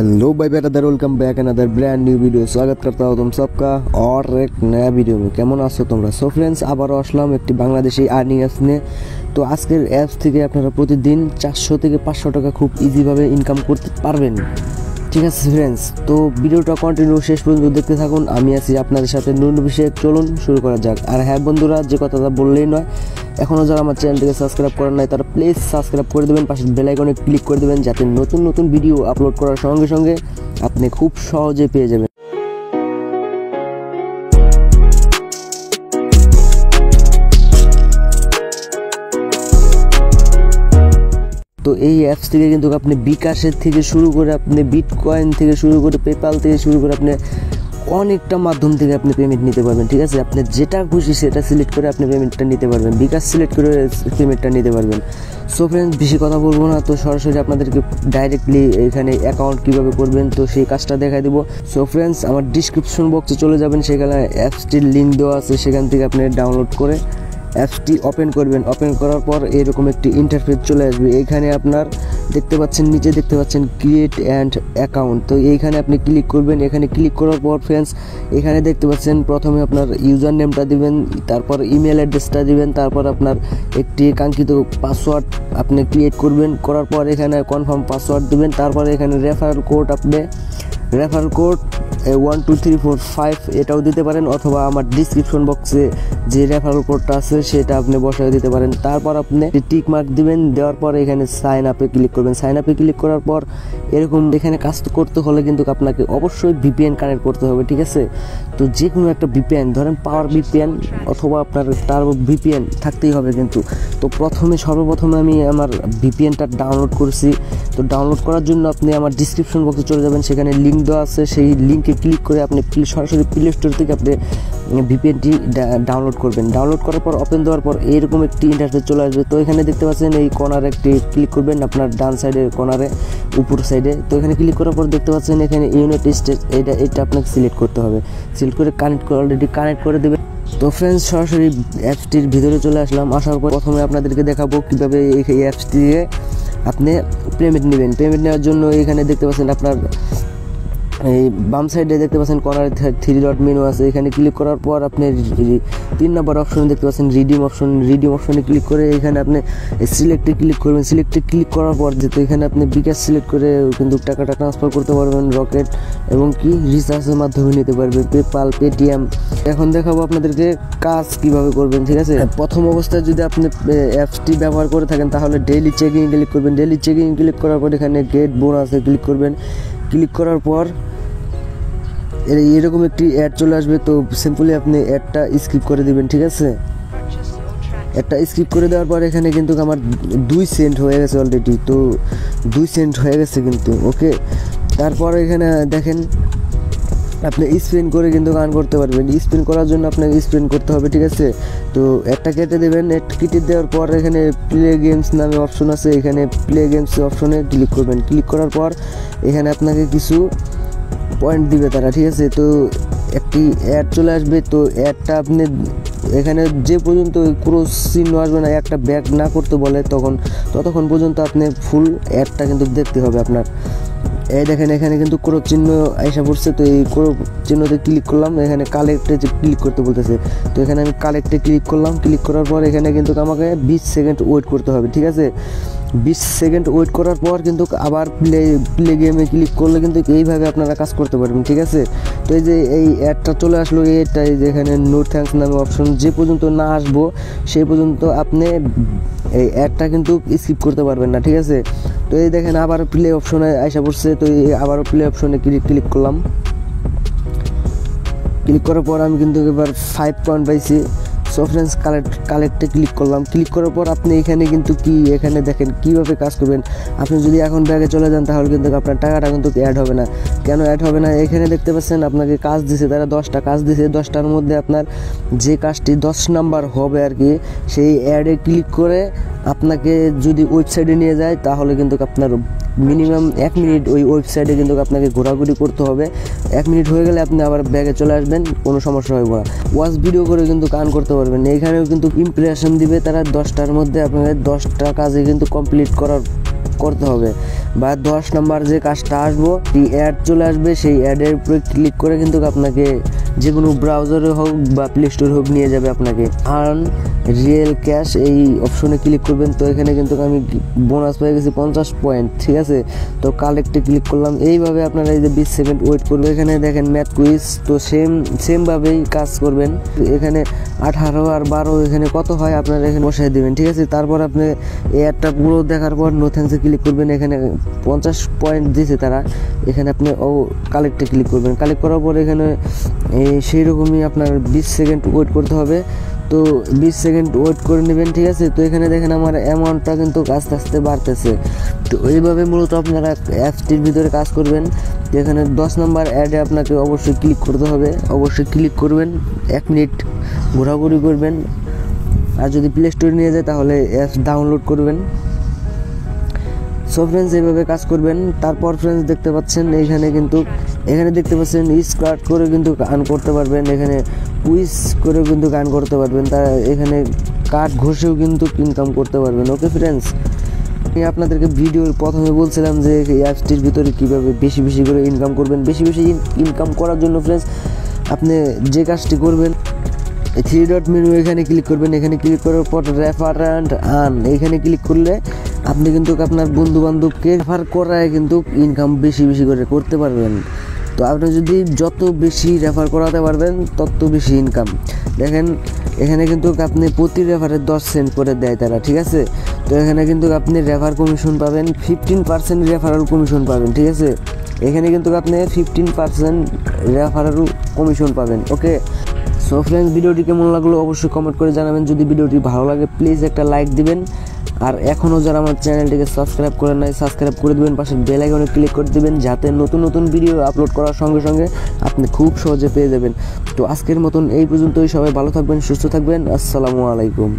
Hello भाई brother, welcome back another brand new video. स्वागत करता हूँ तुम सबका और एक नया वीडियो में। কেমন আছো তোমরা? সো फ्रेंड्स, আবারও আসলাম একটি বাংলাদেশি আর্নিং অ্যাপস নিয়ে। তো আজকের অ্যাপস থেকে আপনারা প্রতিদিন 400 থেকে 500 টাকা খুব ইজিভাবে ইনকাম করতে পারবেন। ঠিক আছে ফ্রেন্ডস, তো ভিডিওটা কন্টিনিউ শেষ পর্যন্ত দেখতে থাকুন। আমি আছি আপনাদের সাথে নতুন বিষয়ে। চলুন শুরু করা যাক। আর হ্যাঁ বন্ধুরা, যে কথাটা বললেই নয়, এখনও যারা আমার চ্যানেলটিকে সাবস্ক্রাইব করেন নাই তারা প্লিজ সাবস্ক্রাইব করে দেবেন, পাশে বেল আইকনে ক্লিক করে দেবেন, যাতে নতুন নতুন ভিডিও আপলোড করার সঙ্গে সঙ্গে আপনি খুব সহজে পেয়ে যাবেন। তো এই অ্যাপস থেকে কিন্তু আপনি বিকাশের থেকে শুরু করে, আপনি বিটকয়েন থেকে শুরু করে, পেপ্যাল থেকে শুরু করে, আপনি অনেকটা মাধ্যম থেকে আপনি পেমেন্ট নিতে পারবেন। ঠিক আছে, আপনি যেটা খুশি সেটা সিলেক্ট করে আপনি পেমেন্টটা নিতে পারবেন, বিকাশ সিলেক্ট করে পেমেন্টটা নিতে পারবেন। সো ফ্রেন্ডস, বেশি কথা বলবো না, তো সরাসরি আপনাদেরকে ডাইরেক্টলি এখানে অ্যাকাউন্ট কীভাবে করবেন তো সেই কাজটা দেখাই দেবো। সো ফ্রেন্ডস, আমার ডিসক্রিপশন বক্সে চলে যাবেন, সেখানে অ্যাপসটির লিঙ্ক দেওয়া আছে, সেখান থেকে আপনি ডাউনলোড করে অ্যাপসটি ওপেন করবেন। ওপেন করার পর এরকম একটি ইন্টারফেস চলে আসবে। এইখানে আপনার দেখতে পাচ্ছেন, নিচে দেখতে পাচ্ছেন ক্রিয়েট অ্যান্ড অ্যাকাউন্ট। তো এইখানে আপনি ক্লিক করবেন। এখানে ক্লিক করার পর ফ্রেন্ডস, এখানে দেখতে পাচ্ছেন প্রথমে আপনার ইউজার নেমটা দিবেন, তারপর ইমেল অ্যাড্রেসটা দিবেন, তারপর আপনার একটি কাঙ্ক্ষিত পাসওয়ার্ড আপনি ক্রিয়েট করবেন। করার পর এখানে কনফার্ম পাসওয়ার্ড দিবেন। তারপরে এখানে রেফারেল কোড, আপনি রেফারেল কোড 12345 এটাও দিতে পারেন, অথবা আমার ডিসক্রিপশন বক্সে যে রেফারেল কোডটা আছে সেটা আপনি বসায় দিতে পারেন। তারপর আপনি টিক মার্ক দিবেন। দেওয়ার পর এখানে সাইন আপে ক্লিক করবেন। সাইন আপে ক্লিক করার পর এরকম এখানে কাজ করতে হলে কিন্তু আপনাকে অবশ্যই ভিপিএন কানেক্ট করতে হবে। ঠিক আছে, তো যে কোনো একটা ভিপিএন, ধরেন পাওয়ার ভিপিএন অথবা আপনার টার্বো ভিপিএন থাকতেই হবে কিন্তু। তো সর্বপ্রথমে আমি আমার ভিপিএনটা ডাউনলোড করেছি। তো ডাউনলোড করার জন্য আপনি আমার ডিসক্রিপশন বক্সে চলে যাবেন, সেখানে লিঙ্ক দেওয়া আছে, সেই লিঙ্কে ক্লিক করে আপনি সরাসরি প্লে স্টোর থেকে আপনি ভিপিএনটি ডাউনলোড করবেন। ডাউনলোড করার পর ওপেন দেওয়ার পর এরকম একটি ইন্টারফেস চলে আসবে। তো এখানে দেখতে পাচ্ছেন এই কর্নারে একটি ক্লিক করবেন, আপনার ডান সাইডের কর্নারে উপর সাইডে। তো এখানে ক্লিক করার পর দেখতে পাচ্ছেন এখানে ইউনাইটেড স্টেটস, এটা আপনাকে সিলেক্ট করতে হবে। সিলেক্ট করে অলরেডি কানেক্ট করে দেবেন। তো ফ্রেন্ডস, সরাসরি অ্যাপসটির ভিতরে চলে আসলাম। আসার পর প্রথমে আপনাদেরকে দেখাবো কীভাবে এই অ্যাপস দিয়ে আপনি পেমেন্ট নেবেন। পেমেন্ট নেওয়ার জন্য এখানে দেখতে পাচ্ছেন আপনার এই বাম সাইডে দেখতে পাচ্ছেন কর্নারে 3 ডট মেনু আছে। এখানে ক্লিক করার পর আপনি 3 নম্বর অপশন দেখতে পাচ্ছেন রিডিম অপশনে ক্লিক করে এখানে আপনি সিলেক্টে ক্লিক করবেন। সিলেক্টে ক্লিক করার পর যেহেতু এখানে আপনি বিকাশ সিলেক্ট করে কিন্তু টাকাটা ট্রান্সফার করতে পারবেন, রকেট এবং কি রিচার্জের মাধ্যমে নিতে পারবেন, পেপ্যাল, পেটিএম। এখন দেখাবো আপনাদেরকে কাজ কিভাবে করবেন। ঠিক আছে, প্রথম অবস্থায় যদি আপনি অ্যাপসটি ব্যবহার করে থাকেন তাহলে ডেইলি চেকিং ক্লিক করবেন। ডেইলি চেকিং ক্লিক করার পর এখানে গেট বোনাসে ক্লিক করবেন। ক্লিক করার পর এরকম একটি অ্যাড চলে আসবে। তো সিম্পলি আপনি অ্যাডটা স্কিপ করে দিবেন। ঠিক আছে, একটা স্কিপ করে দেওয়ার পর এখানে কিন্তু আমার 2 সেন্ট হয়ে গেছে অলরেডি। তো 2 সেন্ট হয়ে গেছে কিন্তু। ওকে, তারপর এখানে দেখেন আপনি স্পেন করে কিন্তু আর্ন করতে পারবেন। স্পেন করার জন্য আপনাকে স্পেন করতে হবে। ঠিক আছে, তো একটা কেটে দেবেন। কেটে দেওয়ার পর এখানে প্লে গেমস নামে অপশন আছে, এখানে প্লে গেমস অপশনে ক্লিক করবেন। ক্লিক করার পর এখানে আপনাকে কিছু পয়েন্ট দিবে তারা। ঠিক আছে, তো একটি অ্যাড চলে আসবে। তো অ্যাডটা আপনি এখানে যে পর্যন্ত ক্রস চিহ্ন আসবে না, একটা ব্যাক না করতে বলে ততক্ষণ পর্যন্ত আপনি ফুল অ্যাডটা কিন্তু দেখতে হবে আপনার। এই দেখেন এখানে কিন্তু ক্রস চিহ্ন আইসা পড়ছে। তো এই ক্রস চিহ্নতে ক্লিক করলাম, এখানে কালেক্টে ক্লিক করতে বলতেছে। তো এখানে আমি কালেক্টে ক্লিক করলাম। ক্লিক করার পর এখানে কিন্তু আমাকে 20 সেকেন্ড ওয়েট করতে হবে। ঠিক আছে, 20 সেকেন্ড ওয়েট করার পর কিন্তু আবার প্লে গেমে ক্লিক করলে কিন্তু এইভাবে আপনারা কাজ করতে পারবেন। ঠিক আছে, তো এই যে এই অ্যাডটা চলে আসলো, এইটাই যেখানে নো থ্যাঙ্কস নামে অপশন, যে পর্যন্ত না আসবো সেই পর্যন্ত আপনি এই অ্যাডটা কিন্তু স্কিপ করতে পারবেন না। ঠিক আছে, তো এই দেখেন আবার প্লে অপশনে আইসা পড়ছে। তো আবারও প্লে অপশনে ক্লিক করলাম। ক্লিক করার পর আমি কিন্তু এবার 5 পয়েন্ট পাইছি। সো ফ্রেন্ডস, কালেক্টে ক্লিক করলাম। ক্লিক করার পর আপনি এখানে কিন্তু এখানে দেখেন কীভাবে কাজ করবেন। আপনি যদি এখন ব্যাগে চলে যান তাহলে কিন্তু আপনার টাকাটা কিন্তু অ্যাড হবে না। কেন অ্যাড হবে না? এখানে দেখতে পাচ্ছেন আপনাকে কাজ দিছে, তারা 10টা কাজ দিছে। 10টার মধ্যে আপনার যে কাজটি 10 নাম্বার হবে আর কি, সেই অ্যাডে ক্লিক করে আপনাকে যদি ওয়েবসাইটে নিয়ে যায় তাহলে কিন্তু আপনার মিনিমাম 1 মিনিট ওই ওয়েবসাইটে কিন্তু আপনাকে ঘোরাঘুরি করতে হবে। 1 মিনিট হয়ে গেলে আপনি আবার ব্যাগে চলে আসবেন, কোনো সমস্যা হবে না। ওয়াচ ভিডিও করে কিন্তু কাজ করতে পারবেন। এইখানেও কিন্তু ইমপ্রেশন দিবে তারা 10টার মধ্যে আপনাদের 10টা কাজে কিন্তু কমপ্লিট করতে হবে, বা 10 নম্বর যে কাজটা আসবো এই অ্যাড চলে আসবে, সেই অ্যাডের উপরে ক্লিক করে কিন্তু আপনাকে যে কোনো ব্রাউজারে হোক বা প্লে স্টোর হোক নিয়ে যাবে আপনাকে। আর্ন রিয়েল ক্যাশ এই অপশনে ক্লিক করবেন। তো এখানে কিন্তু আমি বোনাস পেয়ে গেছি 50 পয়েন্ট, ঠিক আছে। তো কালেক্টে ক্লিক করলাম। এইভাবে আপনারা এই যে 20 সেকেন্ড ওয়েট করবে। এখানে দেখেন ম্যাথ কুইজ, তো সেমভাবেই কাজ করবেন। এখানে 18 আর 12 এখানে কত হয় আপনারা এখানে বসাই দেবেন, ঠিক আছে। তারপর আপনি এই অ্যাডটা পুরো দেখার পর নো থ্যাঙ্কসে ক্লিক করবেন। এখানে 50 পয়েন্ট দিয়েছে তারা, এখানে আপনি কালেক্টে ক্লিক করবেন। কালেক্ট করার পর এখানে সেই রকমই আপনার 20 সেকেন্ড ওয়েট করতে হবে। তো 20 সেকেন্ড ওয়েট করে নেবেন, ঠিক আছে। তো এখানে দেখেন আমার অ্যামাউন্টটা কিন্তু আস্তে আস্তে বাড়তেছে। তো এইভাবে মূলত আপনারা অ্যাপসটির ভিতরে কাজ করবেন। তো এখানে 10 নম্বর অ্যাডে আপনাকে অবশ্যই ক্লিক করতে হবে, অবশ্যই ক্লিক করবেন, 1 মিনিট ঘোরাঘুরি করবেন। আর যদি প্লে স্টোরে নিয়ে যায় তাহলে অ্যাপস ডাউনলোড করবেন। সো ফ্রেন্ডস এইভাবে কাজ করবেন। তারপর ফ্রেন্ডস দেখতে পাচ্ছেন এখানে দেখতে পাচ্ছেন স্ক্রাচ করে কিন্তু আর্ন করতে পারবেন, এখানে কুইজ করে কিন্তু আর্ন করতে পারবেন, তা এখানে কার্ড ঘষেও কিন্তু ইনকাম করতে পারবেন। ওকে ফ্রেন্ডস, আমি আপনাদেরকে ভিডিওর প্রথমে বলছিলাম যে এই অ্যাপসটির ভিতরে কীভাবে বেশি বেশি করে ইনকাম করবেন। বেশি বেশি ইনকাম করার জন্য ফ্রেন্ডস আপনি যে কাজটি করবেন, 3 ডট মেনু এখানে ক্লিক করবেন। এখানে ক্লিক করার পর রেফার অ্যান্ড আর্ন এখানে ক্লিক করলে আপনি কিন্তু আপনার বন্ধু বান্ধবকে রেফার করায় কিন্তু ইনকাম বেশি বেশি করে করতে পারবেন। তো আপনি যদি যত বেশি রেফার করাতে পারবেন তত বেশি ইনকাম। দেখেন এখানে কিন্তু আপনি প্রতি রেফারে 10 সেন্ট করে দেয় তারা, ঠিক আছে। তো এখানে কিন্তু আপনি রেফার কমিশন পাবেন, 15% রেফারাল কমিশন পাবেন, ঠিক আছে। এখানে কিন্তু আপনি 15% রেফারাল কমিশন পাবেন। ওকে, সো ফ্রেন্ডস ভিডিওটি কেমন লাগলো অবশ্যই কমেন্ট করে জানাবেন। যদি ভিডিওটি ভালো লাগে প্লিজ একটা লাইক দিবেন, আর এখনও যারা আমার চ্যানেলটিকে সাবস্ক্রাইব করেন নাই সাবস্ক্রাইব করে দেবেন, পাশে বেল আইকনে ক্লিক করে দেবেন, যাতে নতুন নতুন ভিডিও আপলোড করার সঙ্গে সঙ্গে আপনি খুব সহজে পেয়ে যাবেন। তো আজকের মতন এই পর্যন্তই, সবাই ভালো থাকবেন, সুস্থ থাকবেন, আসসালামু আলাইকুম।